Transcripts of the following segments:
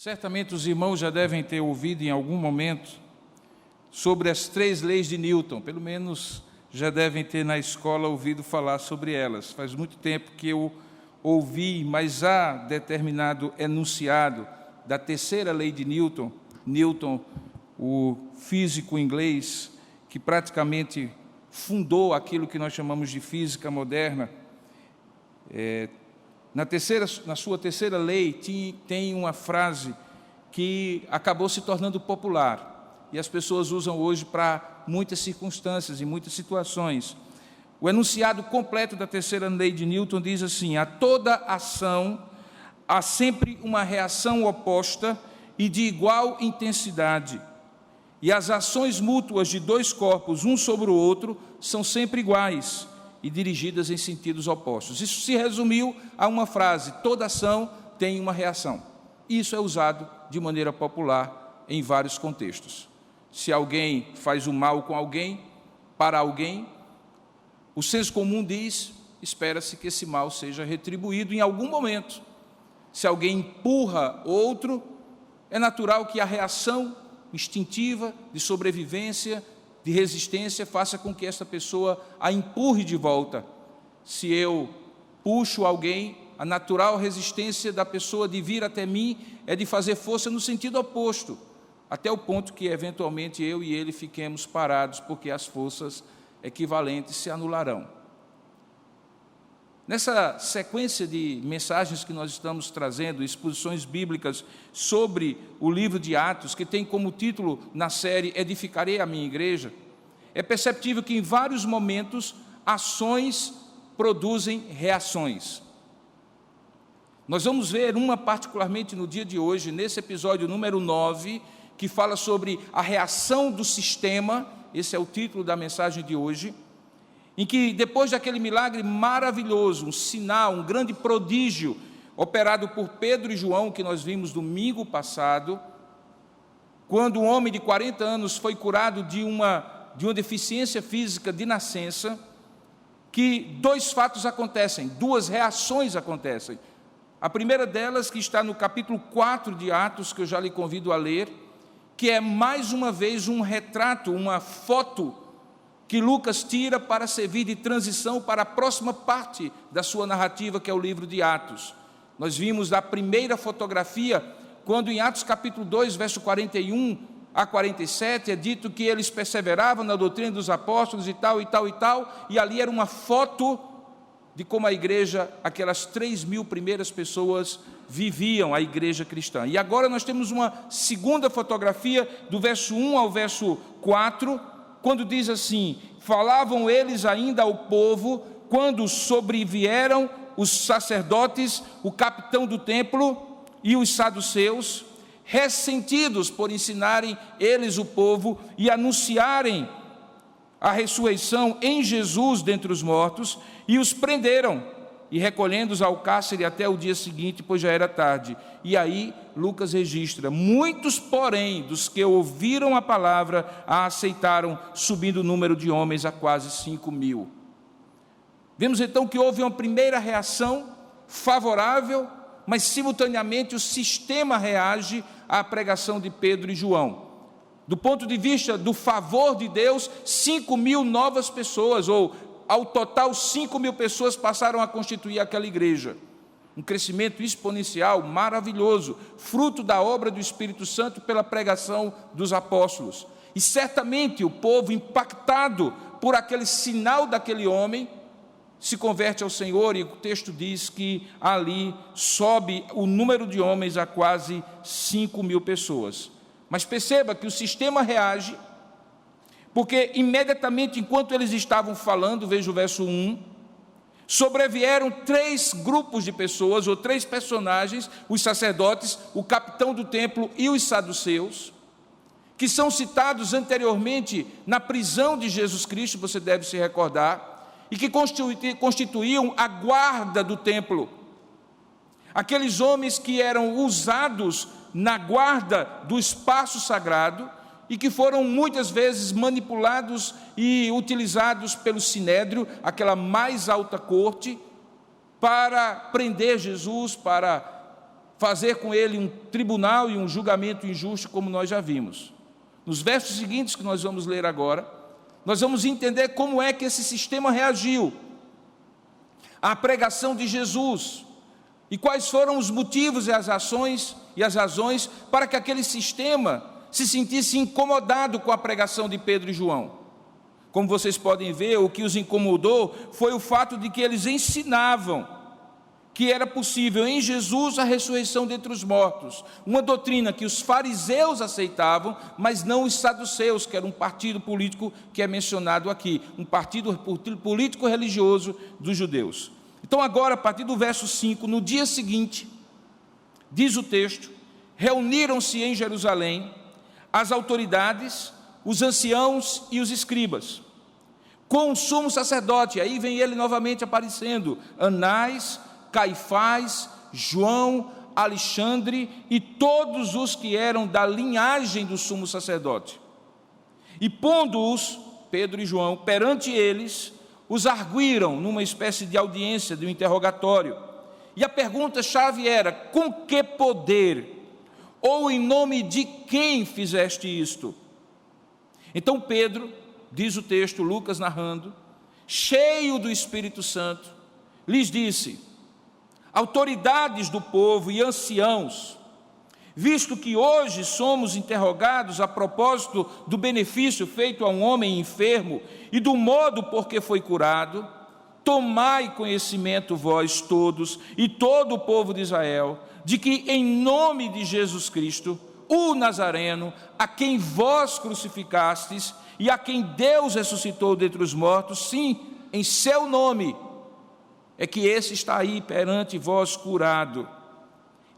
Certamente os irmãos já devem ter ouvido em algum momento sobre as 3 leis de Newton, pelo menos já devem ter na escola ouvido falar sobre elas. Faz muito tempo que eu ouvi, mas há determinado enunciado da 3ª lei de Newton, Newton, o físico inglês, que praticamente fundou aquilo que nós chamamos de física moderna. Na sua 3ª lei tem uma frase que acabou se tornando popular e as pessoas usam hoje para muitas circunstâncias e muitas situações. O enunciado completo da 3ª lei de Newton diz assim: a toda ação há sempre uma reação oposta e de igual intensidade, e as ações mútuas de 2 corpos, um sobre o outro, são sempre iguais e dirigidas em sentidos opostos. Isso se resumiu a uma frase: toda ação tem uma reação. Isso é usado de maneira popular em vários contextos. Se alguém faz o mal com alguém, para alguém, o senso comum diz, espera-se que esse mal seja retribuído em algum momento. Se alguém empurra outro, é natural que a reação instintiva de sobrevivência, de resistência, faça com que esta pessoa a empurre de volta. Se eu puxo alguém, a natural resistência da pessoa de vir até mim é de fazer força no sentido oposto, até o ponto que, eventualmente, eu e ele fiquemos parados, porque as forças equivalentes se anularão. Nessa sequência de mensagens que nós estamos trazendo, exposições bíblicas sobre o livro de Atos, que tem como título na série Edificarei a Minha Igreja, é perceptível que em vários momentos ações produzem reações. Nós vamos ver uma particularmente no dia de hoje, nesse episódio número 9, que fala sobre a reação do sistema. Esse é o título da mensagem de hoje, em que depois daquele milagre maravilhoso, um sinal, um grande prodígio, operado por Pedro e João, que nós vimos domingo passado, quando um homem de 40 anos foi curado de uma deficiência física de nascença, que 2 fatos acontecem, 2 reações acontecem. A primeira delas, que está no capítulo 4 de Atos, que eu já lhe convido a ler, que é mais uma vez um retrato, uma foto que Lucas tira para servir de transição para a próxima parte da sua narrativa, que é o livro de Atos. Nós vimos a primeira fotografia, quando em Atos capítulo 2, verso 41 a 47, é dito que eles perseveravam na doutrina dos apóstolos e tal, e ali era uma foto de como a igreja, aquelas 3.000 primeiras pessoas viviam a igreja cristã. E agora nós temos uma segunda fotografia, do verso 1 ao verso 4, quando diz assim: falavam eles ainda ao povo, quando sobrevieram os sacerdotes, o capitão do templo e os saduceus, ressentidos por ensinarem eles o povo e anunciarem a ressurreição em Jesus dentre os mortos, e os prenderam, e recolhendo-os ao cárcere até o dia seguinte, pois já era tarde. E aí Lucas registra: muitos, porém, dos que ouviram a palavra, a aceitaram, subindo o número de homens a quase 5.000. Vemos então que houve uma primeira reação favorável, mas simultaneamente o sistema reage à pregação de Pedro e João. Do ponto de vista do favor de Deus, 5.000 novas pessoas, ou ao total 5.000 pessoas passaram a constituir aquela igreja. Um crescimento exponencial, maravilhoso, fruto da obra do Espírito Santo pela pregação dos apóstolos. E certamente o povo, impactado por aquele sinal daquele homem, se converte ao Senhor, e o texto diz que ali sobe o número de homens a quase 5.000 pessoas. Mas perceba que o sistema reage, porque imediatamente enquanto eles estavam falando, veja o verso 1, sobrevieram 3 grupos de pessoas, ou 3 personagens, os sacerdotes, o capitão do templo e os saduceus, que são citados anteriormente na prisão de Jesus Cristo, você deve se recordar, e que constituíam a guarda do templo. Aqueles homens que eram usados na guarda do espaço sagrado e que foram muitas vezes manipulados e utilizados pelo Sinédrio, aquela mais alta corte, para prender Jesus, para fazer com ele um tribunal e um julgamento injusto, como nós já vimos. Nos versos seguintes que nós vamos ler agora, nós vamos entender como é que esse sistema reagiu à pregação de Jesus e quais foram os motivos e as razões para que aquele sistema se sentisse incomodado com a pregação de Pedro e João. Como vocês podem ver, o que os incomodou foi o fato de que eles ensinavam que era possível em Jesus a ressurreição dentre os mortos, uma doutrina que os fariseus aceitavam, mas não os saduceus, que era um partido político que é mencionado aqui, um partido político religioso dos judeus. Então agora, a partir do verso 5, no dia seguinte, diz o texto, reuniram-se em Jerusalém as autoridades, os anciãos e os escribas, com o sumo sacerdote, aí vem ele novamente aparecendo, Anás, Caifás, João, Alexandre e todos os que eram da linhagem do sumo sacerdote. E pondo-os, Pedro e João, perante eles, os arguíram numa espécie de audiência, de um interrogatório. E a pergunta-chave era: com que poder? Ou em nome de quem fizeste isto? Então Pedro, diz o texto, Lucas narrando, cheio do Espírito Santo, lhes disse: autoridades do povo e anciãos, visto que hoje somos interrogados a propósito do benefício feito a um homem enfermo e do modo por que foi curado, tomai conhecimento vós todos e todo o povo de Israel, de que em nome de Jesus Cristo, o Nazareno, a quem vós crucificastes e a quem Deus ressuscitou dentre os mortos, sim, em seu nome, é que esse está aí perante vós curado.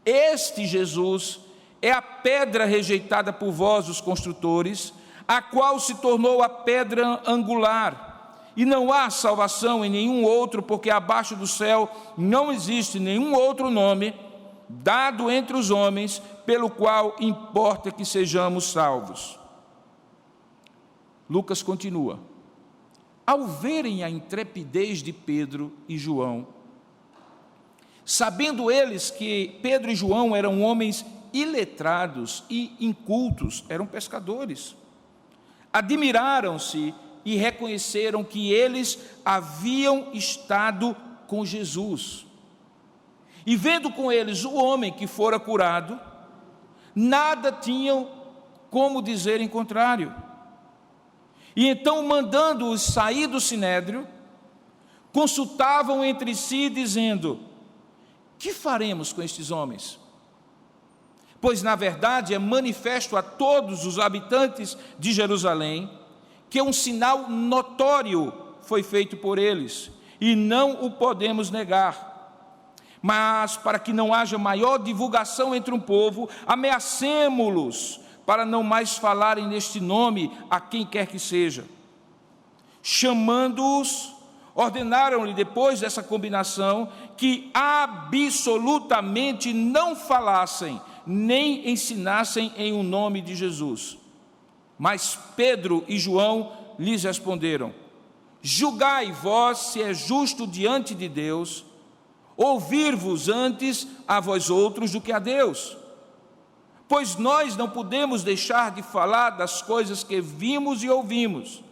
Este Jesus é a pedra rejeitada por vós, os construtores, a qual se tornou a pedra angular. E não há salvação em nenhum outro, porque abaixo do céu não existe nenhum outro nome dado entre os homens, pelo qual importa que sejamos salvos. Lucas continua. Ao verem a intrepidez de Pedro e João, sabendo eles que Pedro e João eram homens iletrados e incultos, eram pescadores, admiraram-se e reconheceram que eles haviam estado com Jesus. E vendo com eles o homem que fora curado, nada tinham como dizer em contrário. E então, mandando-os sair do sinédrio, consultavam entre si, dizendo: que faremos com estes homens? Pois, na verdade, é manifesto a todos os habitantes de Jerusalém que um sinal notório foi feito por eles, e não o podemos negar. Mas, para que não haja maior divulgação entre o povo, ameacemo-los, para não mais falarem neste nome a quem quer que seja. Chamando-os, ordenaram-lhe, depois dessa combinação, que absolutamente não falassem, nem ensinassem em o nome de Jesus. Mas Pedro e João lhes responderam: julgai vós se é justo diante de Deus, ouvir-vos antes a vós outros do que a Deus. Pois nós não podemos deixar de falar das coisas que vimos e ouvimos.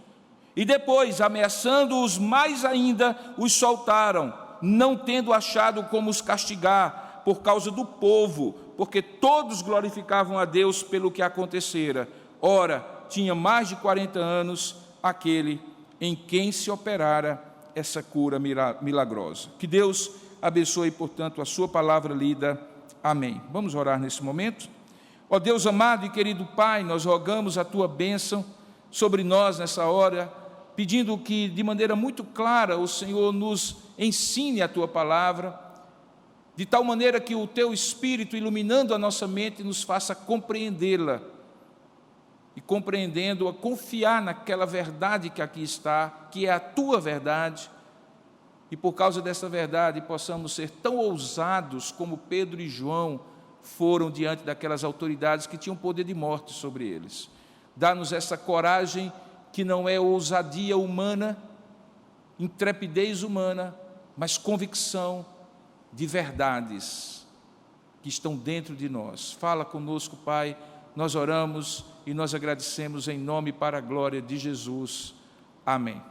E depois, ameaçando-os mais ainda, os soltaram, não tendo achado como os castigar, por causa do povo, porque todos glorificavam a Deus pelo que acontecera. Ora, tinha mais de 40 anos aquele em quem se operara essa cura milagrosa. Que Deus abençoe, portanto, a sua palavra lida. Amém. Vamos orar nesse momento? Ó Deus amado e querido Pai, nós rogamos a Tua bênção sobre nós nessa hora, pedindo que de maneira muito clara o Senhor nos ensine a Tua palavra, de tal maneira que o Teu Espírito, iluminando a nossa mente, nos faça compreendê-la, e compreendendo-a, confiar naquela verdade que aqui está, que é a Tua verdade, e por causa dessa verdade possamos ser tão ousados como Pedro e João foram diante daquelas autoridades que tinham poder de morte sobre eles. Dá-nos essa coragem que não é ousadia humana, intrepidez humana, mas convicção de verdades que estão dentro de nós. Fala conosco, Pai, nós oramos e nós agradecemos em nome e para a glória de Jesus. Amém.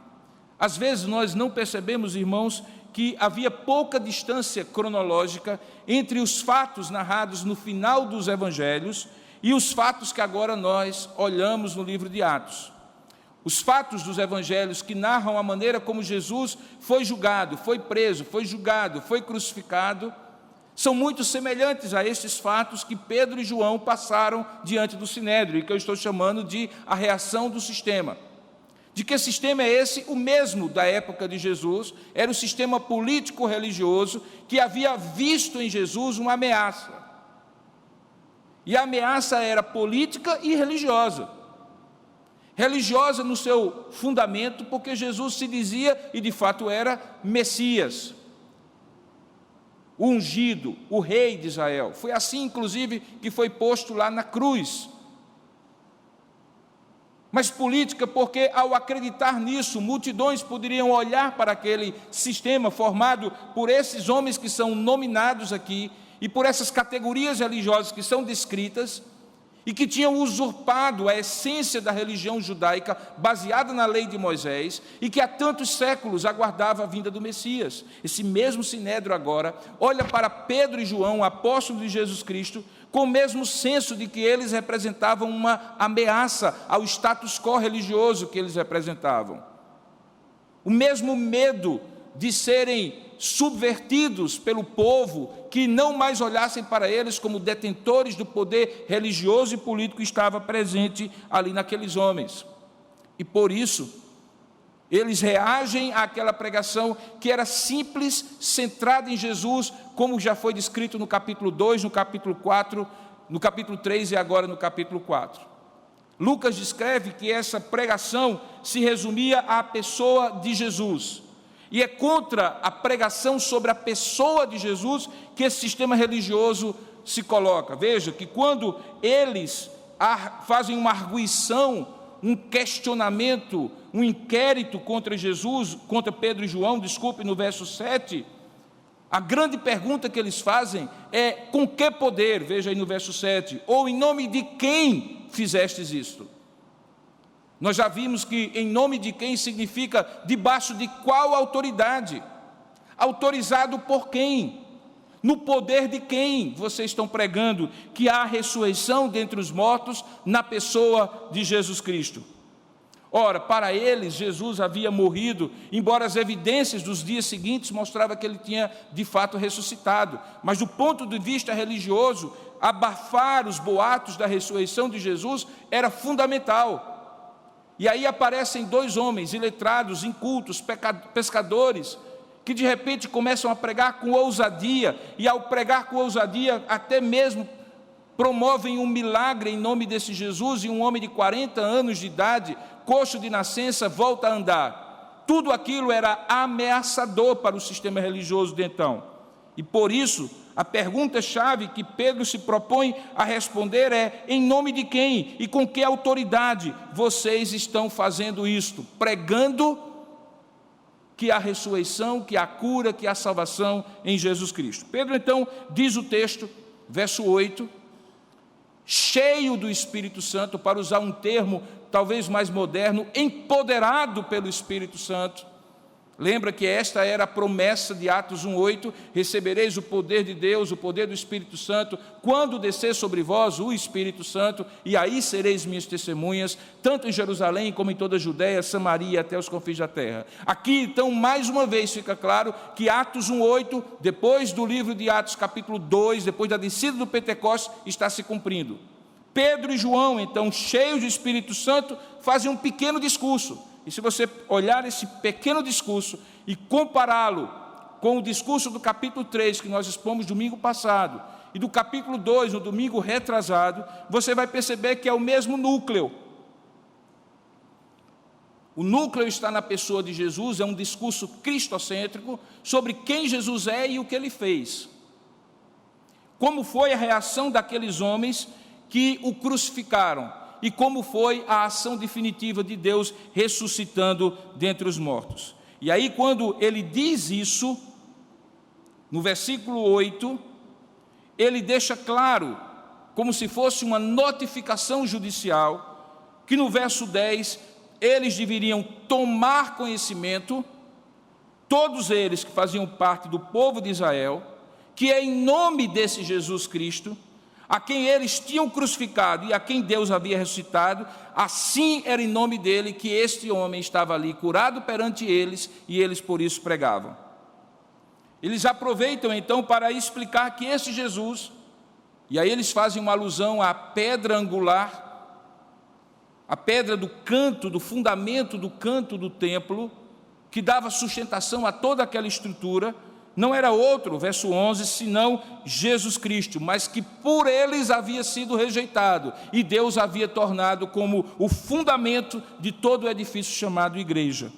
Às vezes nós não percebemos, irmãos, que havia pouca distância cronológica entre os fatos narrados no final dos evangelhos e os fatos que agora nós olhamos no livro de Atos. Os fatos dos evangelhos que narram a maneira como Jesus foi julgado, foi preso, foi julgado, foi crucificado, são muito semelhantes a estes fatos que Pedro e João passaram diante do Sinédrio, e que eu estou chamando de a reação do sistema. De que sistema é esse? O mesmo da época de Jesus, era o sistema político-religioso que havia visto em Jesus uma ameaça. E a ameaça era política e religiosa. Religiosa no seu fundamento, porque Jesus se dizia, e de fato era, Messias, o ungido, o rei de Israel. Foi assim, inclusive, que foi posto lá na cruz. Mas política, porque ao acreditar nisso, multidões poderiam olhar para aquele sistema formado por esses homens que são nominados aqui, e por essas categorias religiosas que são descritas, e que tinham usurpado a essência da religião judaica, baseada na lei de Moisés, e que há tantos séculos aguardava a vinda do Messias. Esse mesmo Sinédrio agora olha para Pedro e João, apóstolos de Jesus Cristo, com o mesmo senso de que eles representavam uma ameaça ao status quo religioso que eles representavam. O mesmo medo de serem subvertidos pelo povo, que não mais olhassem para eles como detentores do poder religioso e político que estava presente ali naqueles homens. E por isso, eles reagem àquela pregação que era simples, centrada em Jesus, como já foi descrito no capítulo 2, no capítulo 4, no capítulo 3 e agora no capítulo 4. Lucas descreve que essa pregação se resumia à pessoa de Jesus. E é contra a pregação sobre a pessoa de Jesus que esse sistema religioso se coloca. Veja que quando eles fazem uma arguição, um questionamento, um inquérito contra Jesus, contra Pedro e João, no verso 7, a grande pergunta que eles fazem é: com que poder? Veja aí no verso 7, ou em nome de quem fizestes isto? Nós já vimos que em nome de quem significa debaixo de qual autoridade? Autorizado por quem? No poder de quem vocês estão pregando que há ressurreição dentre os mortos na pessoa de Jesus Cristo? Ora, para eles Jesus havia morrido, embora as evidências dos dias seguintes mostravam que ele tinha de fato ressuscitado. Mas do ponto de vista religioso, abafar os boatos da ressurreição de Jesus era fundamental. E aí aparecem dois homens iletrados, incultos, pescadores, que de repente começam a pregar com ousadia, e ao pregar com ousadia, até mesmo promovem um milagre em nome desse Jesus, e um homem de 40 anos de idade, coxo de nascença, volta a andar. Tudo aquilo era ameaçador para o sistema religioso de então. E por isso, a pergunta-chave que Pedro se propõe a responder é: em nome de quem e com que autoridade vocês estão fazendo isto? Pregando que há ressurreição, que há cura, que há salvação em Jesus Cristo. Pedro então diz o texto, verso 8, cheio do Espírito Santo, para usar um termo talvez mais moderno, empoderado pelo Espírito Santo. Lembra que esta era a promessa de Atos 1,8, recebereis o poder de Deus, o poder do Espírito Santo, quando descer sobre vós o Espírito Santo, e aí sereis minhas testemunhas, tanto em Jerusalém como em toda a Judeia, Samaria, até os confins da terra. Aqui, então, mais uma vez fica claro que Atos 1,8, depois do livro de Atos, capítulo 2, depois da descida do Pentecostes, está se cumprindo. Pedro e João, então, cheios do Espírito Santo, fazem um pequeno discurso. E se você olhar esse pequeno discurso e compará-lo com o discurso do capítulo 3, que nós expomos domingo passado, e do capítulo 2, no domingo retrasado, você vai perceber que é o mesmo núcleo. O núcleo está na pessoa de Jesus, é um discurso cristocêntrico sobre quem Jesus é e o que ele fez. Como foi a reação daqueles homens que o crucificaram? E como foi a ação definitiva de Deus ressuscitando dentre os mortos. E aí, quando ele diz isso, no versículo 8, ele deixa claro, como se fosse uma notificação judicial, que no verso 10, eles deveriam tomar conhecimento, todos eles que faziam parte do povo de Israel, que é em nome desse Jesus Cristo, a quem eles tinham crucificado e a quem Deus havia ressuscitado, assim era em nome dele que este homem estava ali curado perante eles, e eles por isso pregavam. Eles aproveitam então para explicar que este Jesus, e aí eles fazem uma alusão à pedra angular, a pedra do canto, do fundamento do canto do templo, que dava sustentação a toda aquela estrutura, não era outro, verso 11, senão Jesus Cristo, mas que por eles havia sido rejeitado, e Deus havia tornado como o fundamento de todo o edifício chamado igreja.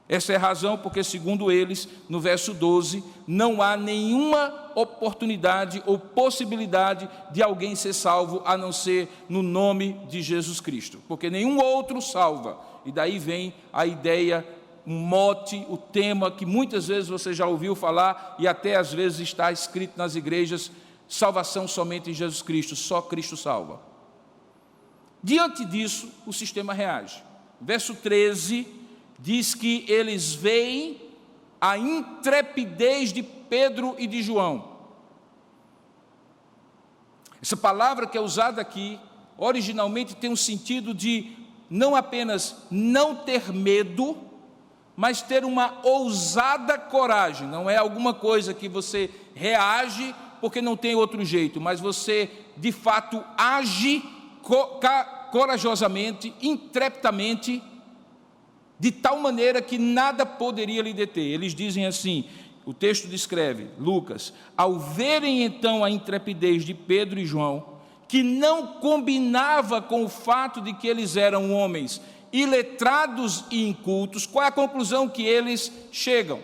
Essa é a razão porque, segundo eles, no verso 12, não há nenhuma oportunidade ou possibilidade de alguém ser salvo, a não ser no nome de Jesus Cristo, porque nenhum outro salva. E daí vem a ideia, um mote, o tema que muitas vezes você já ouviu falar e até às vezes está escrito nas igrejas: salvação somente em Jesus Cristo, só Cristo salva. Diante disso, o sistema reage. Verso 13 diz que eles veem a intrepidez de Pedro e de João. Essa palavra que é usada aqui, originalmente tem um sentido de não apenas não ter medo, mas ter uma ousada coragem. Não é alguma coisa que você reage porque não tem outro jeito, mas você de fato age corajosamente, intrepidamente, de tal maneira que nada poderia lhe deter. Eles dizem assim, o texto descreve, Lucas: ao verem então a intrepidez de Pedro e João, que não combinava com o fato de que eles eram homens iletrados e incultos, qual é a conclusão que eles chegam?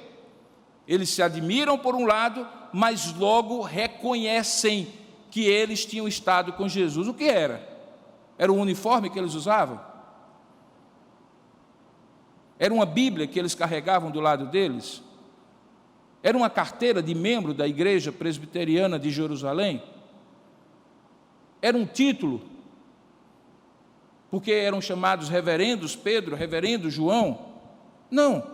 Eles se admiram por um lado, mas logo reconhecem que eles tinham estado com Jesus. O que era? Era o uniforme que eles usavam? Era uma Bíblia que eles carregavam do lado deles? Era uma carteira de membro da Igreja Presbiteriana de Jerusalém? Era um título, porque eram chamados reverendos Pedro, reverendo João? Não.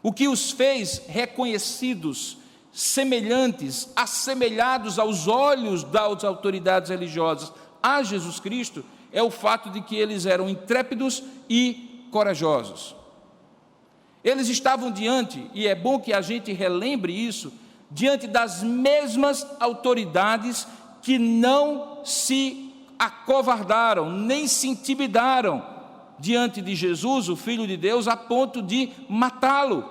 O que os fez reconhecidos, semelhantes, assemelhados aos olhos das autoridades religiosas a Jesus Cristo, é o fato de que eles eram intrépidos e corajosos. Eles estavam diante, e é bom que a gente relembre isso, diante das mesmas autoridades que não se acovardaram, nem se intimidaram diante de Jesus, o Filho de Deus, a ponto de matá-lo.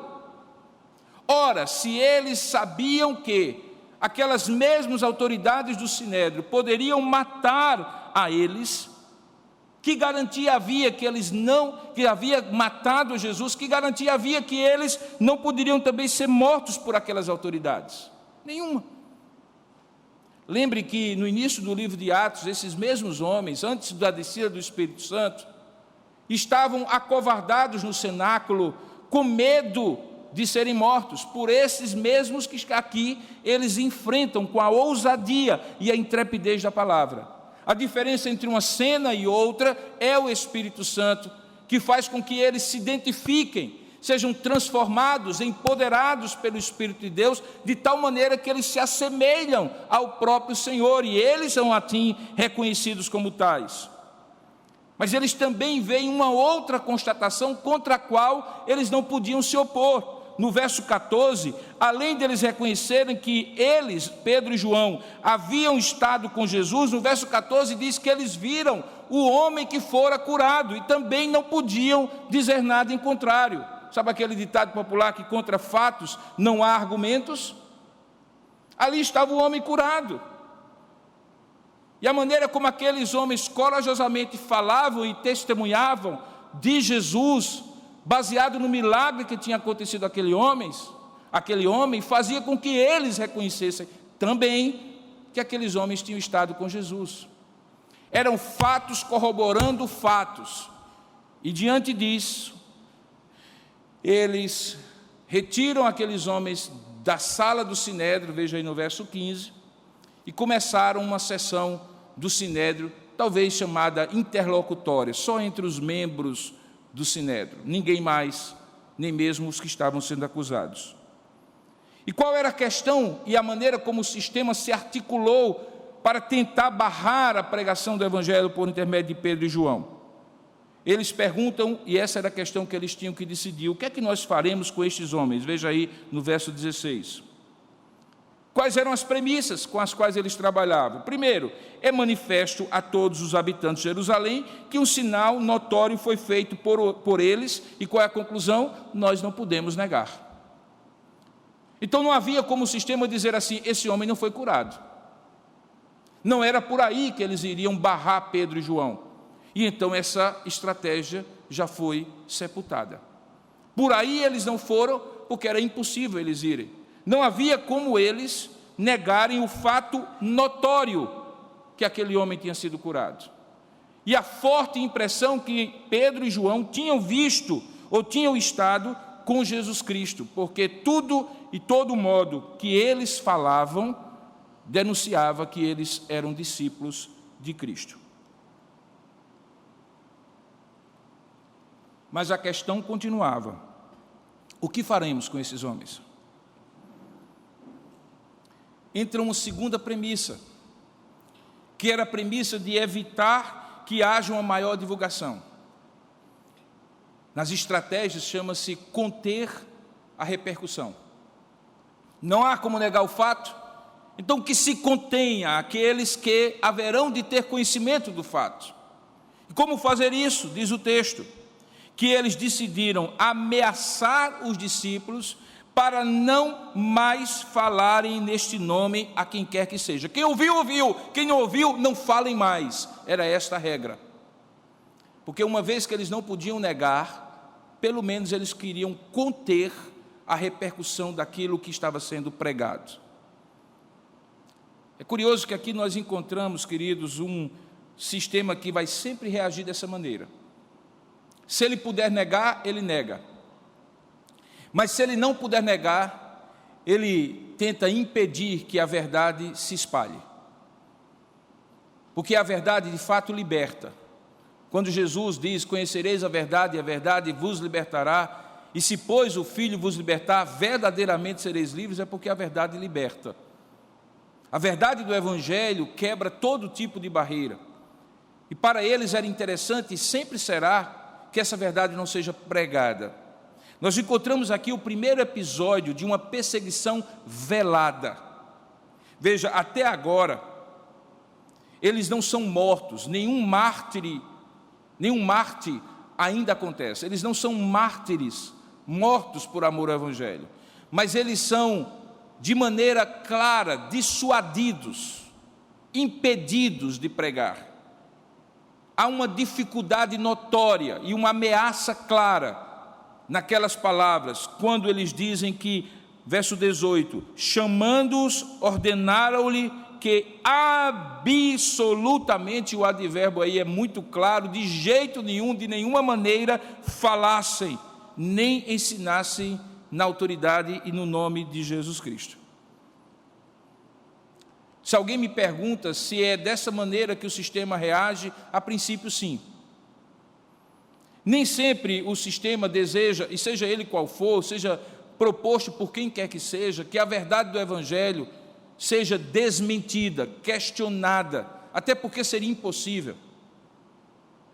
Ora, se eles sabiam que aquelas mesmas autoridades do Sinédrio poderiam matar a eles, que garantia havia que eles que havia matado Jesus, que garantia havia que eles não poderiam também ser mortos por aquelas autoridades? Nenhuma. Lembre que no início do livro de Atos, esses mesmos homens, antes da descida do Espírito Santo, estavam acovardados no cenáculo, com medo de serem mortos, por esses mesmos que aqui eles enfrentam com a ousadia e a intrepidez da palavra. A diferença entre uma cena e outra é o Espírito Santo, que faz com que eles se identifiquem, sejam transformados, empoderados pelo Espírito de Deus, de tal maneira que eles se assemelham ao próprio Senhor, e eles são assim reconhecidos como tais. Mas eles também veem uma outra constatação contra a qual eles não podiam se opor. No verso 14, além deles reconhecerem que eles, Pedro e João, haviam estado com Jesus, no verso 14 diz que eles viram o homem que fora curado, e também não podiam dizer nada em contrário. Sabe aquele ditado popular que contra fatos não há argumentos? Ali estava o homem curado. E a maneira como aqueles homens corajosamente falavam e testemunhavam de Jesus, baseado no milagre que tinha acontecido àquele homem, fazia com que eles reconhecessem também que aqueles homens tinham estado com Jesus. Eram fatos corroborando fatos. E diante disso, eles retiram aqueles homens da sala do Sinédrio, veja aí no verso 15, e começaram uma sessão do Sinédrio, talvez chamada interlocutória, só entre os membros do Sinédrio, ninguém mais, nem mesmo os que estavam sendo acusados. E qual era a questão e a maneira como o sistema se articulou para tentar barrar a pregação do Evangelho por intermédio de Pedro e João? Eles perguntam, e essa era a questão que eles tinham que decidir: o que é que nós faremos com estes homens? Veja aí no verso 16. Quais eram as premissas com as quais eles trabalhavam? Primeiro, é manifesto a todos os habitantes de Jerusalém que um sinal notório foi feito por eles, e qual é a conclusão? Nós não podemos negar. Então não havia como o sistema dizer assim: esse homem não foi curado. Não era por aí que eles iriam barrar Pedro e João. E então essa estratégia já foi sepultada. Por aí eles não foram, porque era impossível eles irem. Não havia como eles negarem o fato notório que aquele homem tinha sido curado. E a forte impressão que Pedro e João tinham visto ou tinham estado com Jesus Cristo, porque tudo e todo modo que eles falavam denunciava que eles eram discípulos de Cristo. Mas a questão continuava: o que faremos com esses homens? Entra uma segunda premissa, que era a premissa de evitar que haja uma maior divulgação. Nas estratégias chama-se conter a repercussão. Não há como negar o fato, então que se contenha aqueles que haverão de ter conhecimento do fato. E como fazer isso? Diz o texto que eles decidiram ameaçar os discípulos para não mais falarem neste nome a quem quer que seja. Quem ouviu, ouviu. Quem não ouviu, não falem mais. Era esta a regra. Porque uma vez que eles não podiam negar, pelo menos eles queriam conter a repercussão daquilo que estava sendo pregado. É curioso que aqui nós encontramos, queridos, um sistema que vai sempre reagir dessa maneira. Se ele puder negar, ele nega. Mas se ele não puder negar, ele tenta impedir que a verdade se espalhe. Porque a verdade de fato liberta. Quando Jesus diz: conhecereis a verdade vos libertará, e se pois o Filho vos libertar, verdadeiramente sereis livres, é porque a verdade liberta. A verdade do Evangelho quebra todo tipo de barreira. E para eles era interessante, e sempre será, que essa verdade não seja pregada. Nós encontramos aqui o primeiro episódio de uma perseguição velada. Veja, até agora, eles não são mortos, nenhum mártir ainda acontece. Eles não são mártires mortos por amor ao Evangelho, mas eles são, de maneira clara, dissuadidos, impedidos de pregar. Há uma dificuldade notória e uma ameaça clara naquelas palavras, quando eles dizem que, verso 18, chamando-os, ordenaram-lhe que absolutamente, o advérbio aí é muito claro, de jeito nenhum, de nenhuma maneira, falassem, nem ensinassem na autoridade e no nome de Jesus Cristo. Se alguém me pergunta se é dessa maneira que o sistema reage, a princípio sim. Nem sempre o sistema deseja, e seja ele qual for, seja proposto por quem quer que seja, que a verdade do Evangelho seja desmentida, questionada, até porque seria impossível.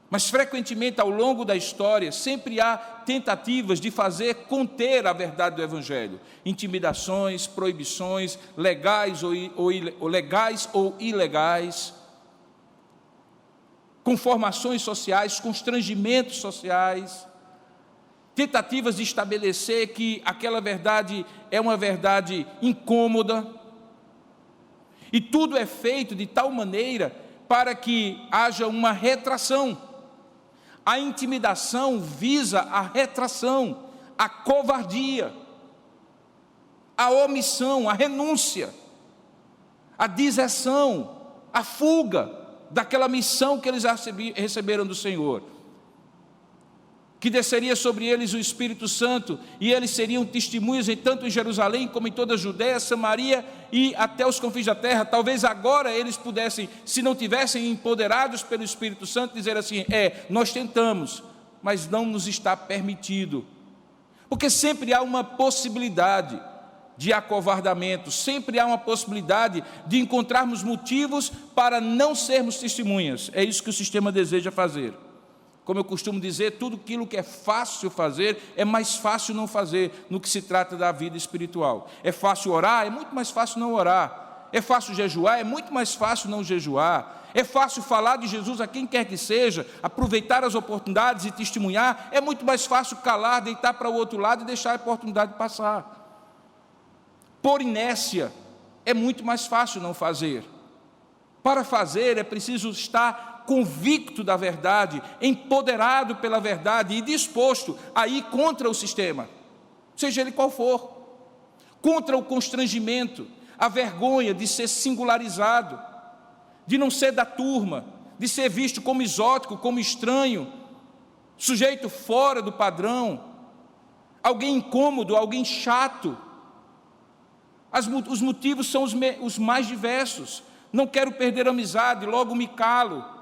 Mas frequentemente ao longo da história sempre há tentativas de fazer conter a verdade do Evangelho, intimidações, proibições, legais ou ilegais, conformações sociais, constrangimentos sociais, tentativas de estabelecer que aquela verdade é uma verdade incômoda, e tudo é feito de tal maneira para que haja uma retração. A intimidação visa a retração, a covardia, a omissão, a renúncia, a deserção, a fuga daquela missão que eles receberam do Senhor. que desceria sobre eles o Espírito Santo, e eles seriam testemunhas tanto em Jerusalém, como em toda a Judéia, Samaria e até os confins da terra. Talvez agora eles pudessem, se não tivessem empoderados pelo Espírito Santo, dizer assim: nós tentamos, mas não nos está permitido. Porque sempre há uma possibilidade de acovardamento, sempre há uma possibilidade de encontrarmos motivos para não sermos testemunhas. É isso que o sistema deseja fazer. Como eu costumo dizer, tudo aquilo que é fácil fazer, é mais fácil não fazer no que se trata da vida espiritual. É fácil orar, é muito mais fácil não orar. É fácil jejuar, é muito mais fácil não jejuar. É fácil falar de Jesus a quem quer que seja, aproveitar as oportunidades e testemunhar. É muito mais fácil calar, deitar para o outro lado e deixar a oportunidade passar. Por inércia, é muito mais fácil não fazer. Para fazer, é preciso estar convicto da verdade, empoderado pela verdade e disposto a ir contra o sistema, seja ele qual for, contra o constrangimento, a vergonha de ser singularizado, de não ser da turma, de ser visto como exótico, como estranho, sujeito fora do padrão, alguém incômodo, alguém chato. Os motivos são os mais diversos. Não quero perder a amizade, logo me calo.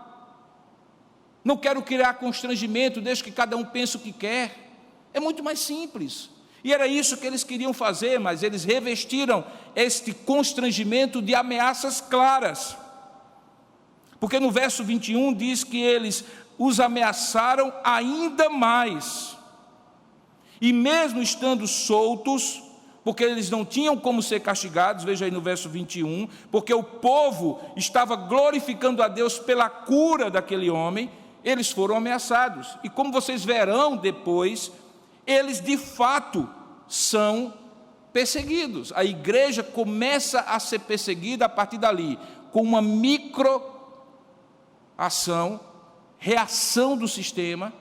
Não quero criar constrangimento, deixo que cada um pense o que quer. É muito mais simples. E era isso que eles queriam fazer, mas eles revestiram este constrangimento de ameaças claras. Porque no verso 21 diz que eles os ameaçaram ainda mais. E mesmo estando soltos, porque eles não tinham como ser castigados, veja aí no verso 21, porque o povo estava glorificando a Deus pela cura daquele homem, eles foram ameaçados. E como vocês verão depois, eles de fato são perseguidos. A igreja começa a ser perseguida a partir dali, com uma microação, reação do sistema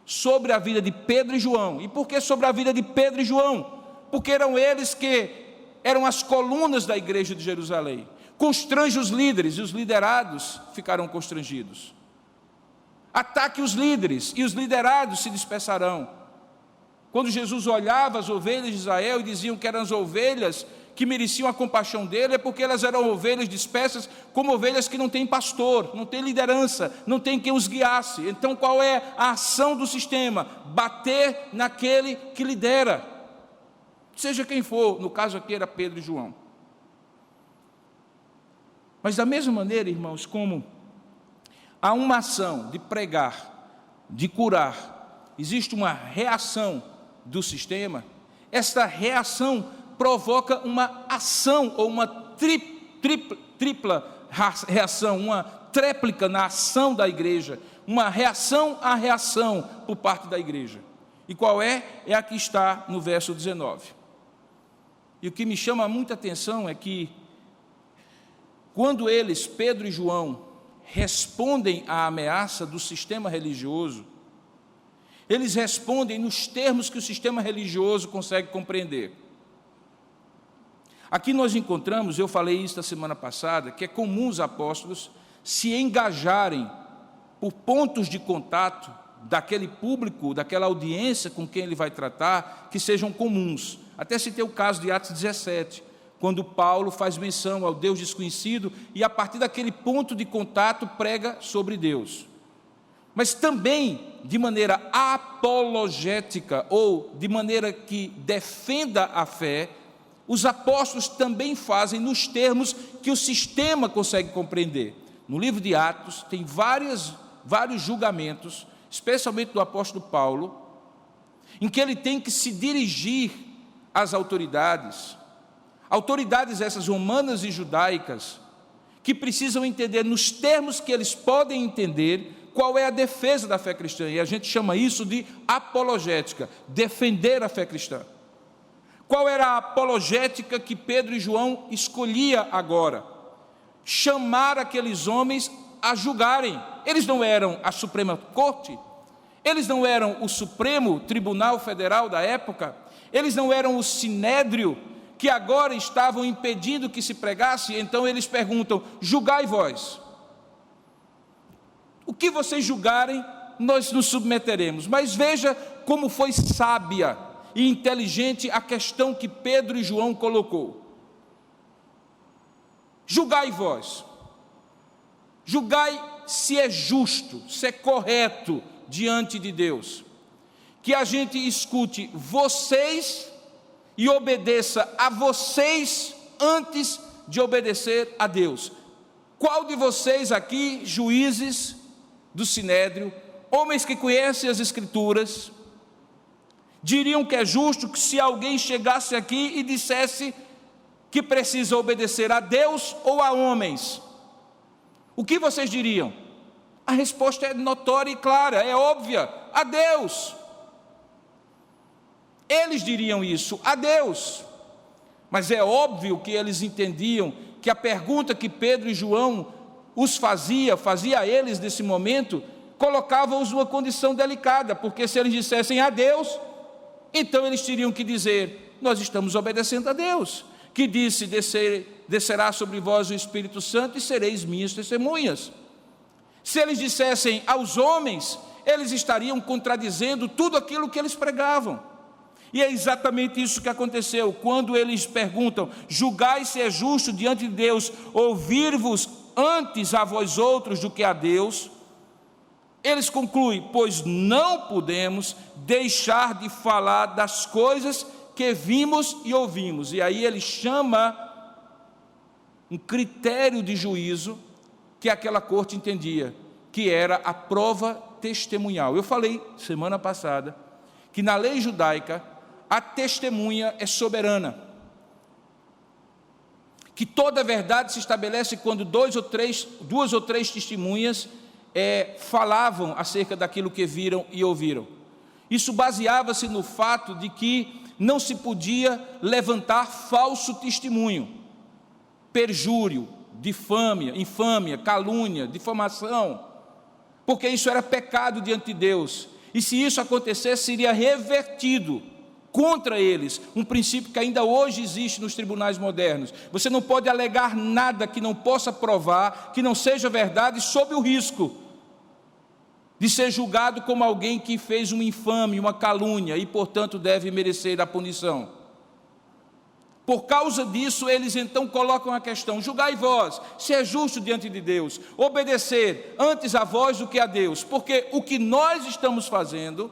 sobre a vida de Pedro e João. E por que sobre a vida de Pedro e João? Porque eram eles que eram as colunas da igreja de Jerusalém. Constrange os líderes, e os liderados ficarão constrangidos. Ataque os líderes, e os liderados se dispersarão. Quando Jesus olhava as ovelhas de Israel e diziam que eram as ovelhas que mereciam a compaixão dele, é porque elas eram ovelhas dispersas, como ovelhas que não têm pastor, não têm liderança, não tem quem os guiasse. Então qual é a ação do sistema? Bater naquele que lidera, seja quem for. No caso aqui era Pedro e João. Mas da mesma maneira, irmãos, como há uma ação de pregar, de curar, existe uma reação do sistema, esta reação provoca uma ação, ou uma tripla reação, uma tréplica na ação da igreja, uma reação à reação por parte da igreja. E qual é? É a que está no verso 19. E o que me chama muita atenção é que, quando eles, Pedro e João, respondem à ameaça do sistema religioso, eles respondem nos termos que o sistema religioso consegue compreender. Aqui nós encontramos, eu falei isso na semana passada, que é comum os apóstolos se engajarem por pontos de contato daquele público, daquela audiência com quem ele vai tratar, que sejam comuns. Até citei o caso de Atos 17, quando Paulo faz menção ao Deus desconhecido e a partir daquele ponto de contato prega sobre Deus. Mas também de maneira apologética, ou de maneira que defenda a fé, os apóstolos também fazem nos termos que o sistema consegue compreender. No livro de Atos tem vários julgamentos, especialmente do apóstolo Paulo, em que ele tem que se dirigir às autoridades essas romanas e judaicas, que precisam entender nos termos que eles podem entender qual é a defesa da fé cristã, e a gente chama isso de apologética, defender a fé cristã. Qual era a apologética que Pedro e João escolhia agora? Chamar aqueles homens a julgarem. Eles não eram a Suprema Corte, eles não eram o Supremo Tribunal Federal da época, eles não eram o Sinédrio, que agora estavam impedindo que se pregasse. Então eles perguntam: julgai vós. O que vocês julgarem, nós nos submeteremos. Mas veja como foi sábia e inteligente a questão que Pedro e João colocou. Julgai vós, julgai se é justo, se é correto diante de Deus, que a gente escute vocês e obedeça a vocês antes de obedecer a Deus. Qual de vocês aqui, juízes do Sinédrio, homens que conhecem as Escrituras, diriam que é justo que se alguém chegasse aqui e dissesse que precisa obedecer a Deus ou a homens? O que vocês diriam? A resposta é notória e clara, é óbvia: a Deus. Eles diriam isso, a Deus. Mas é óbvio que eles entendiam que a pergunta que Pedro e João os fazia a eles nesse momento, colocava-os numa condição delicada, porque se eles dissessem a Deus, então eles teriam que dizer: nós estamos obedecendo a Deus, que disse: descerá sobre vós o Espírito Santo e sereis minhas testemunhas. Se eles dissessem aos homens, eles estariam contradizendo tudo aquilo que eles pregavam. E é exatamente isso que aconteceu, quando eles perguntam: julgai se é justo diante de Deus ouvir-vos antes a vós outros do que a Deus. Eles concluem: pois não podemos deixar de falar das coisas que vimos e ouvimos. E aí ele chama um critério de juízo que aquela corte entendia, que era a prova testemunhal. Eu falei semana passada que na lei judaica a testemunha é soberana, que toda verdade se estabelece quando duas ou três testemunhas falavam acerca daquilo que viram e ouviram. Isso baseava-se no fato de que não se podia levantar falso testemunho, perjúrio, infâmia, calúnia, difamação, porque isso era pecado diante de Deus, e se isso acontecesse, seria revertido contra eles, um princípio que ainda hoje existe nos tribunais modernos. Você não pode alegar nada que não possa provar, que não seja verdade, sob o risco de ser julgado como alguém que fez uma infâmia, uma calúnia, e portanto deve merecer a punição. Por causa disso, eles então colocam a questão: julgai vós, se é justo diante de Deus, obedecer antes a vós do que a Deus, porque o que nós estamos fazendo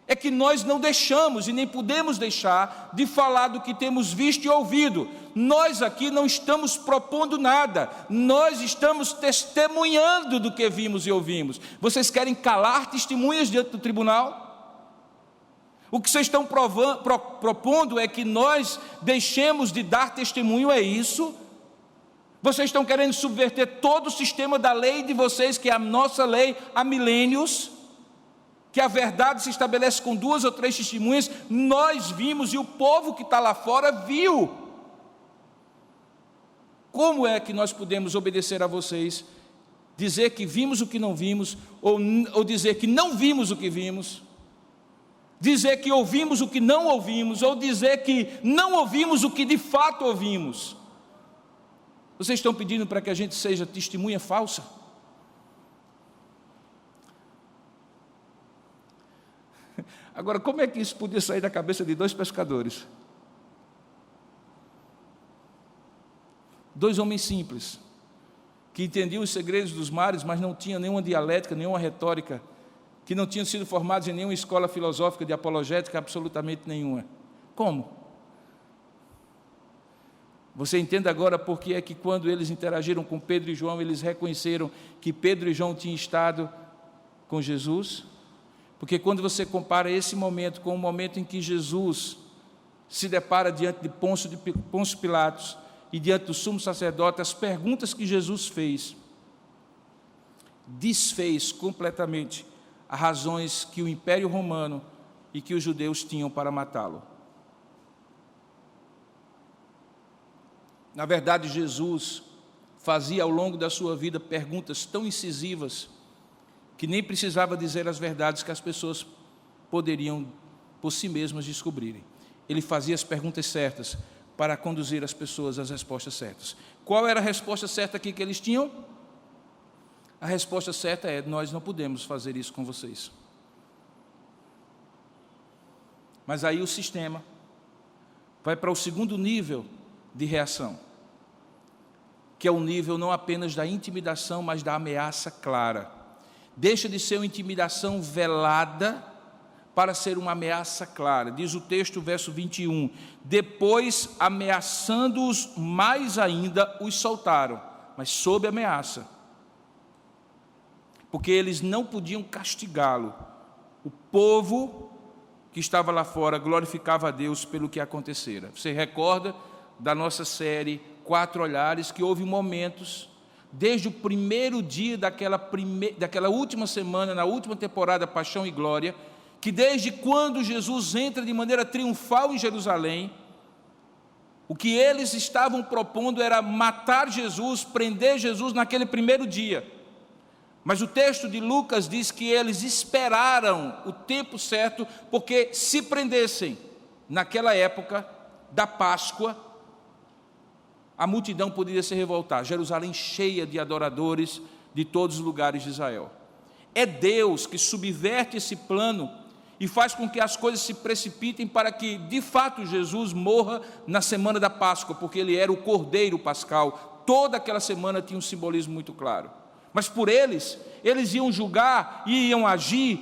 é que nós não deixamos e nem podemos deixar de falar do que temos visto e ouvido. Nós aqui não estamos propondo nada, nós estamos testemunhando do que vimos e ouvimos. Vocês querem calar testemunhas diante do tribunal? O que vocês estão propondo é que nós deixemos de dar testemunho, é isso? Vocês estão querendo subverter todo o sistema da lei de vocês, que é a nossa lei há milênios, que a verdade se estabelece com 2 ou 3 testemunhas. Nós vimos e o povo que está lá fora viu. Como é que nós podemos obedecer a vocês, dizer que vimos o que não vimos, ou dizer que não vimos o que vimos, dizer que ouvimos o que não ouvimos, ou dizer que não ouvimos o que de fato ouvimos? Vocês estão pedindo para que a gente seja testemunha falsa? Agora, como é que isso podia sair da cabeça de 2 pescadores? 2 homens simples, que entendiam os segredos dos mares, mas não tinham nenhuma dialética, nenhuma retórica, que não tinham sido formados em nenhuma escola filosófica de apologética, absolutamente nenhuma. Como? Você entende agora por que é que quando eles interagiram com Pedro e João, eles reconheceram que Pedro e João tinham estado com Jesus? Porque quando você compara esse momento com o momento em que Jesus se depara diante de Pôncio Pilatos e diante do sumo sacerdote, as perguntas que Jesus fez desfez completamente as razões que o Império Romano e que os judeus tinham para matá-lo. Na verdade, Jesus fazia ao longo da sua vida perguntas tão incisivas que nem precisava dizer as verdades que as pessoas poderiam por si mesmas descobrirem. Ele fazia as perguntas certas para conduzir as pessoas às respostas certas. Qual era a resposta certa aqui que eles tinham? A resposta certa é: nós não podemos fazer isso com vocês. Mas aí o sistema vai para o segundo nível de reação, que é o nível não apenas da intimidação, mas da ameaça clara. Deixa de ser uma intimidação velada para ser uma ameaça clara. Diz o texto, verso 21, depois, ameaçando-os mais ainda, os soltaram, mas sob ameaça, porque eles não podiam castigá-lo. O povo que estava lá fora glorificava a Deus pelo que acontecera. Você recorda da nossa série 4 Olhares, que houve momentos, desde o primeiro dia daquela última semana, na última temporada Paixão e Glória, que desde quando Jesus entra de maneira triunfal em Jerusalém, o que eles estavam propondo era matar Jesus, prender Jesus naquele primeiro dia. Mas o texto de Lucas diz que eles esperaram o tempo certo, porque se prendessem naquela época da Páscoa, a multidão poderia se revoltar. Jerusalém cheia de adoradores de todos os lugares de Israel. É Deus que subverte esse plano e faz com que as coisas se precipitem para que, de fato, Jesus morra na semana da Páscoa, porque ele era o Cordeiro Pascal. Toda aquela semana tinha um simbolismo muito claro. Mas por eles iam julgar e iam agir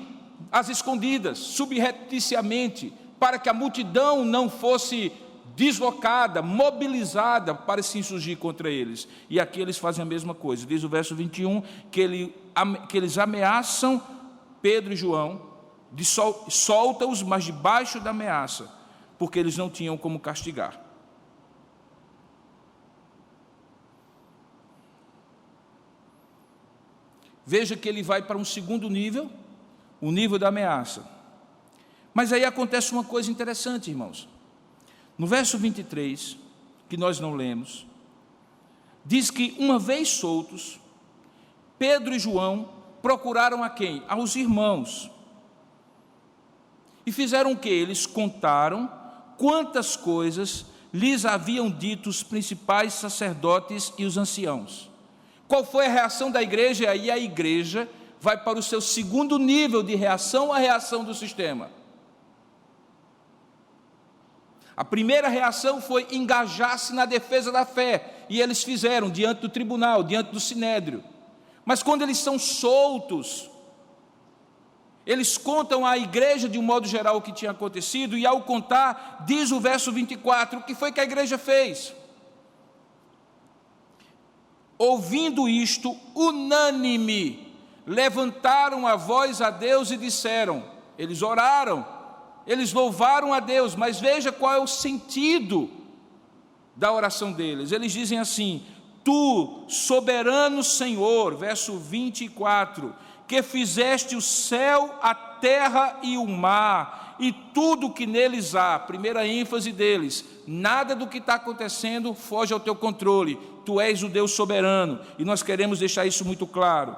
às escondidas, subrepticiamente, para que a multidão não fosse deslocada, mobilizada para se insurgir contra eles. E aqui eles fazem a mesma coisa. Diz o verso 21 que eles ameaçam Pedro e João, solta-os, mas debaixo da ameaça, porque eles não tinham como castigar. Veja que ele vai para um segundo nível, o nível da ameaça. Mas aí acontece uma coisa interessante, irmãos. No verso 23, que nós não lemos, diz que uma vez soltos, Pedro e João procuraram a quem? Aos irmãos. E fizeram o quê? Eles contaram quantas coisas lhes haviam dito os principais sacerdotes e os anciãos. Qual foi a reação da igreja? E aí a igreja vai para o seu segundo nível de reação, a reação do sistema. A primeira reação foi engajar-se na defesa da fé, e eles fizeram diante do tribunal, diante do sinédrio. Mas quando eles são soltos, eles contam à igreja de um modo geral o que tinha acontecido, e ao contar, diz o verso 24, o que foi que a igreja fez? Ouvindo isto, unânime, levantaram a voz a Deus e disseram, eles oraram, eles louvaram a Deus, mas veja qual é o sentido da oração deles. Eles dizem assim: Tu, soberano Senhor, verso 24, que fizeste o céu, a terra e o mar, e tudo o que neles há. Primeira ênfase deles: nada do que está acontecendo foge ao teu controle, tu és o Deus soberano, e nós queremos deixar isso muito claro.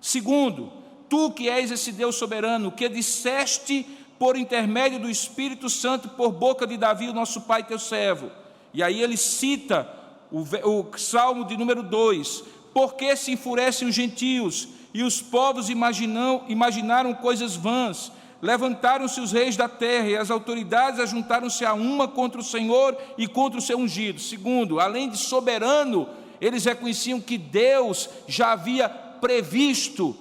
Segundo, tu que és esse Deus soberano, que disseste por intermédio do Espírito Santo, por boca de Davi, o nosso pai, teu servo. E aí ele cita o Salmo de número 2, porque se enfurecem os gentios, e os povos imaginaram coisas vãs, levantaram-se os reis da terra, e as autoridades ajuntaram-se a uma contra o Senhor e contra o seu ungido. Segundo, além de soberano, eles reconheciam que Deus já havia previsto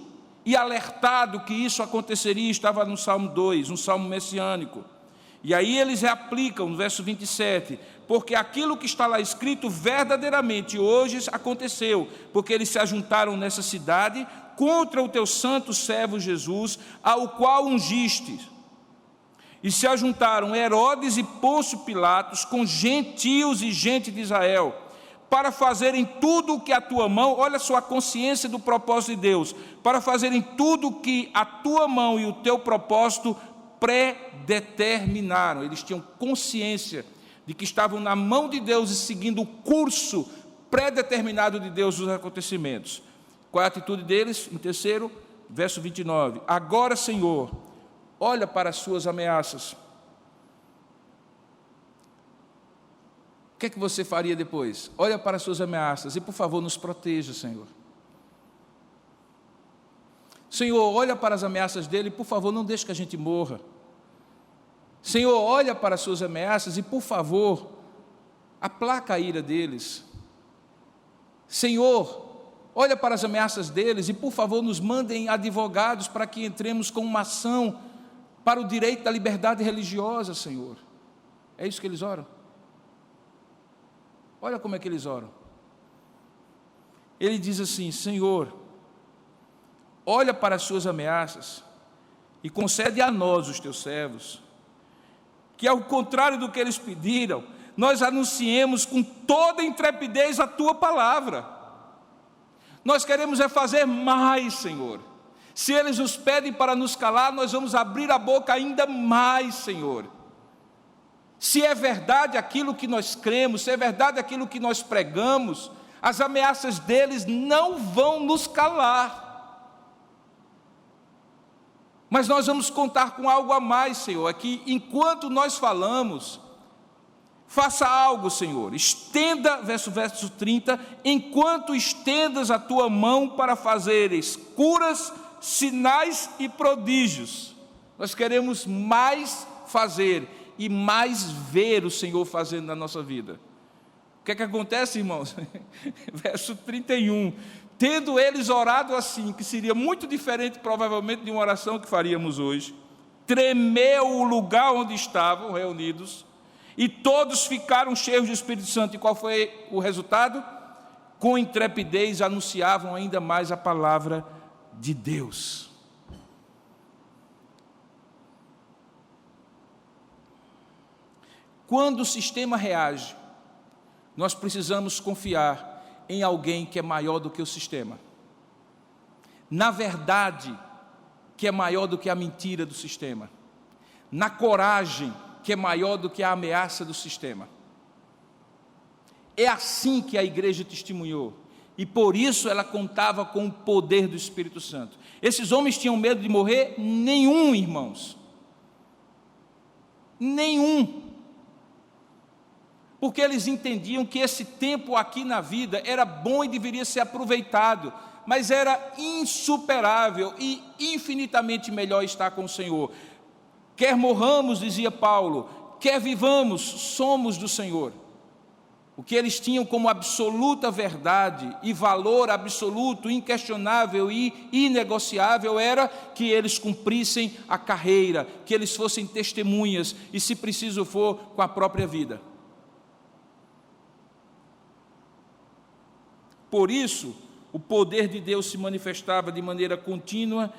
e alertado que isso aconteceria, estava no Salmo 2, um salmo messiânico. E aí eles reaplicam no verso 27, porque aquilo que está lá escrito verdadeiramente hoje aconteceu, porque eles se ajuntaram nessa cidade contra o teu santo servo Jesus, ao qual ungiste. E se ajuntaram Herodes e Pôncio Pilatos com gentios e gente de Israel, para fazerem tudo o que a tua mão, olha só a consciência do propósito de Deus, para fazerem tudo o que a tua mão e o teu propósito predeterminaram. Eles tinham consciência de que estavam na mão de Deus e seguindo o curso predeterminado de Deus dos acontecimentos. Qual é a atitude deles? Em terceiro, verso 29. Agora, Senhor, olha para as suas ameaças. O que é que você faria depois? Olha para as suas ameaças e, por favor, nos proteja, Senhor. Senhor, olha para as ameaças dele, por favor, não deixe que a gente morra. Senhor, olha para as suas ameaças e, por favor, aplaca a ira deles. Senhor, olha para as ameaças deles e, por favor, nos mandem advogados para que entremos com uma ação para o direito da liberdade religiosa, Senhor. É isso que eles oram? Olha como é que eles oram. Ele diz assim: Senhor, olha para as suas ameaças e concede a nós, os teus servos, que ao contrário do que eles pediram, nós anunciemos com toda intrepidez a tua palavra. Nós queremos fazer mais, Senhor. Se eles nos pedem para nos calar, nós vamos abrir a boca ainda mais, Senhor. Se é verdade aquilo que nós cremos, se é verdade aquilo que nós pregamos, as ameaças deles não vão nos calar. Mas nós vamos contar com algo a mais, Senhor, é que enquanto nós falamos, faça algo, Senhor, estenda, verso 30, enquanto estendas a tua mão para fazeres curas, sinais e prodígios. Nós queremos mais fazer e mais ver o Senhor fazendo na nossa vida. O que é que acontece, irmãos? Verso 31, tendo eles orado assim, que seria muito diferente provavelmente de uma oração que faríamos hoje, tremeu o lugar onde estavam reunidos, e todos ficaram cheios do Espírito Santo. E qual foi o resultado? Com intrepidez anunciavam ainda mais a palavra de Deus. Quando o sistema reage, nós precisamos confiar em alguém que é maior do que o sistema. Na verdade, que é maior do que a mentira do sistema. Na coragem, que é maior do que a ameaça do sistema. É assim que a igreja testemunhou, e por isso ela contava com o poder do Espírito Santo. Esses homens tinham medo de morrer? Nenhum, irmãos. Nenhum. Porque eles entendiam que esse tempo aqui na vida era bom e deveria ser aproveitado, mas era insuperável e infinitamente melhor estar com o Senhor. Quer morramos, dizia Paulo, quer vivamos, somos do Senhor. O que eles tinham como absoluta verdade e valor absoluto, inquestionável e inegociável era que eles cumprissem a carreira, que eles fossem testemunhas e, se preciso for, com a própria vida. Por isso, o poder de Deus se manifestava de maneira contínua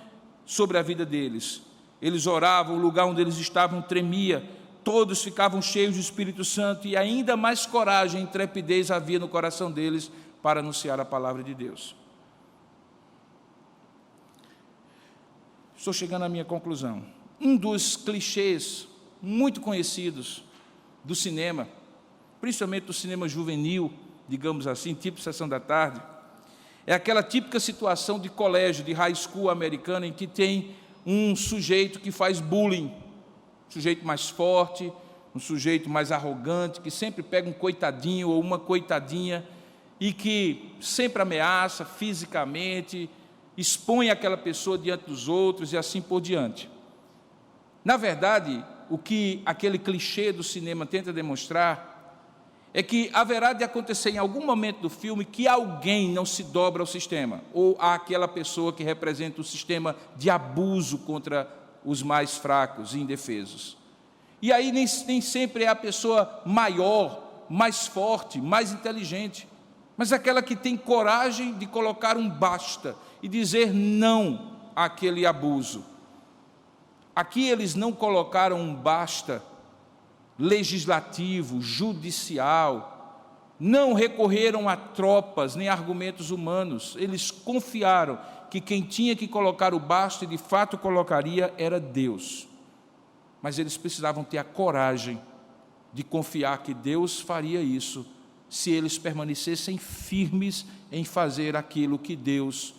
sobre a vida deles. Eles oravam, o lugar onde eles estavam tremia, todos ficavam cheios do Espírito Santo e ainda mais coragem e intrepidez havia no coração deles para anunciar a palavra de Deus. Estou chegando à minha conclusão. Um dos clichês muito conhecidos do cinema, principalmente do cinema juvenil, digamos assim, tipo Sessão da Tarde, é aquela típica situação de colégio, de high school americana, em que tem um sujeito que faz bullying, um sujeito mais forte, um sujeito mais arrogante, que sempre pega um coitadinho ou uma coitadinha e que sempre ameaça fisicamente, expõe aquela pessoa diante dos outros e assim por diante. Na verdade, o que aquele clichê do cinema tenta demonstrar é que haverá de acontecer em algum momento do filme que alguém não se dobra ao sistema, ou àquela pessoa que representa o sistema de abuso contra os mais fracos e indefesos. E aí nem sempre é a pessoa maior, mais forte, mais inteligente, mas aquela que tem coragem de colocar um basta e dizer não àquele abuso. Aqui eles não colocaram um basta legislativo, judicial, não recorreram a tropas nem argumentos humanos, eles confiaram que quem tinha que colocar o basta e de fato colocaria era Deus, mas eles precisavam ter a coragem de confiar que Deus faria isso, se eles permanecessem firmes em fazer aquilo que Deus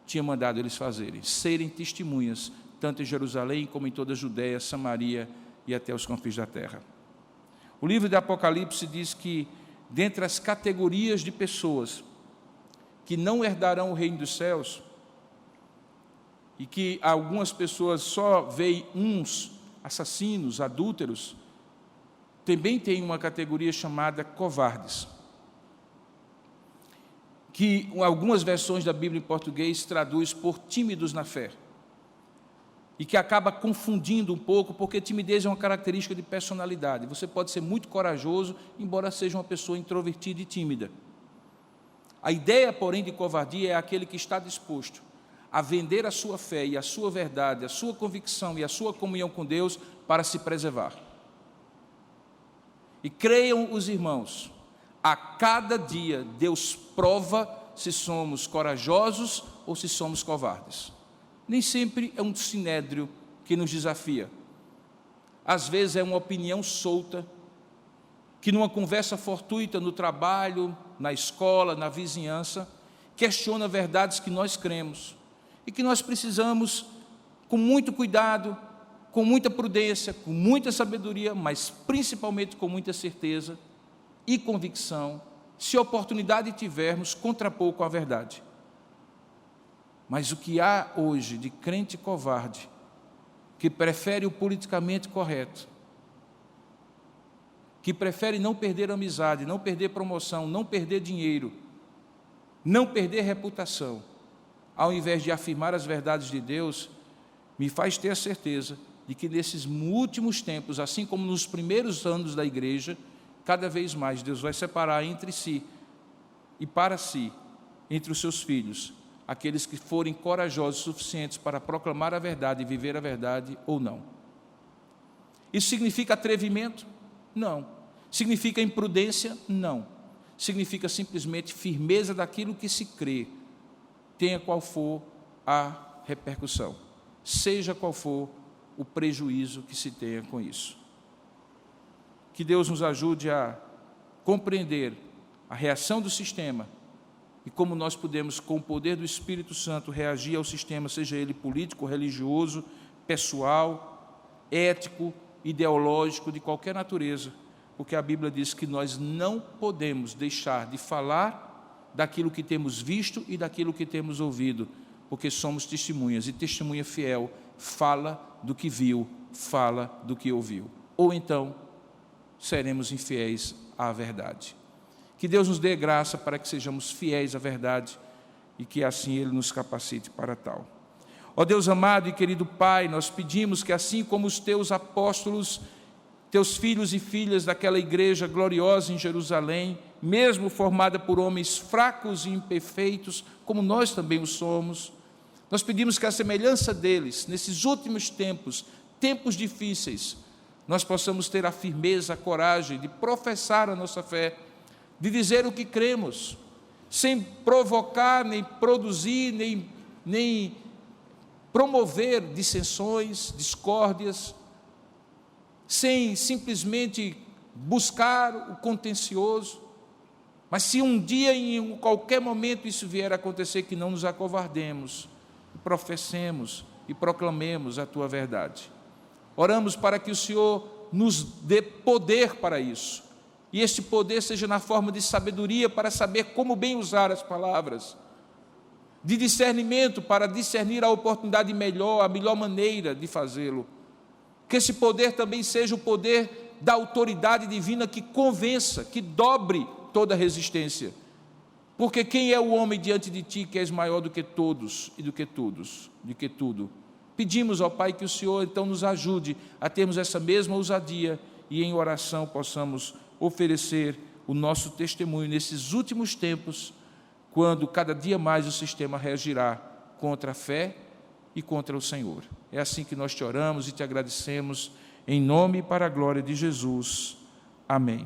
tinha mandado eles fazerem, serem testemunhas, tanto em Jerusalém como em toda a Judéia, Samaria e até os confins da terra. O livro de Apocalipse diz que, dentre as categorias de pessoas que não herdarão o reino dos céus, e que algumas pessoas só veem uns assassinos, adúlteros, também tem uma categoria chamada covardes, que algumas versões da Bíblia em português traduz por tímidos na fé, e que acaba confundindo um pouco, porque timidez é uma característica de personalidade. Você pode ser muito corajoso, embora seja uma pessoa introvertida e tímida. A ideia, porém, de covardia é aquele que está disposto a vender a sua fé e a sua verdade, a sua convicção e a sua comunhão com Deus para se preservar. E creiam os irmãos, a cada dia Deus prova se somos corajosos ou se somos covardes. Nem sempre é um sinédrio que nos desafia. Às vezes é uma opinião solta, que numa conversa fortuita no trabalho, na escola, na vizinhança, questiona verdades que nós cremos e que nós precisamos, com muito cuidado, com muita prudência, com muita sabedoria, mas principalmente com muita certeza e convicção, se oportunidade tivermos, contrapor com a verdade. Mas o que há hoje de crente covarde, que prefere o politicamente correto, que prefere não perder amizade, não perder promoção, não perder dinheiro, não perder reputação, ao invés de afirmar as verdades de Deus, me faz ter a certeza de que nesses últimos tempos, assim como nos primeiros anos da igreja, cada vez mais Deus vai separar entre si e para si, entre os seus filhos, aqueles que forem corajosos o suficientes para proclamar a verdade e viver a verdade ou não. Isso significa atrevimento? Não. Significa imprudência? Não. Significa simplesmente firmeza daquilo que se crê, tenha qual for a repercussão, seja qual for o prejuízo que se tenha com isso. Que Deus nos ajude a compreender a reação do sistema e como nós podemos, com o poder do Espírito Santo, reagir ao sistema, seja ele político, religioso, pessoal, ético, ideológico, de qualquer natureza, porque a Bíblia diz que nós não podemos deixar de falar daquilo que temos visto e daquilo que temos ouvido, porque somos testemunhas, e testemunha fiel fala do que viu, fala do que ouviu. Ou então, seremos infiéis à verdade. Que Deus nos dê graça para que sejamos fiéis à verdade e que assim Ele nos capacite para tal. Ó Deus amado e querido Pai, nós pedimos que assim como os Teus apóstolos, Teus filhos e filhas daquela igreja gloriosa em Jerusalém, mesmo formada por homens fracos e imperfeitos, como nós também o somos, nós pedimos que a semelhança deles, nesses últimos tempos, tempos difíceis, nós possamos ter a firmeza, a coragem de professar a nossa fé, de dizer o que cremos, sem provocar, nem produzir, nem promover dissensões, discórdias, sem simplesmente buscar o contencioso, mas se um dia, em qualquer momento isso vier a acontecer, que não nos acovardemos, professemos e proclamemos a Tua verdade. Oramos para que o Senhor nos dê poder para isso, e este poder seja na forma de sabedoria para saber como bem usar as palavras, de discernimento para discernir a oportunidade melhor, a melhor maneira de fazê-lo. Que esse poder também seja o poder da autoridade divina que convença, que dobre toda resistência. Porque quem é o homem diante de Ti que és maior do que todos e do que todos, do que tudo? Pedimos ao Pai que o Senhor então nos ajude a termos essa mesma ousadia e em oração possamos oferecer o nosso testemunho nesses últimos tempos, quando cada dia mais o sistema reagirá contra a fé e contra o Senhor. É assim que nós te oramos e te agradecemos, em nome e para a glória de Jesus. Amém.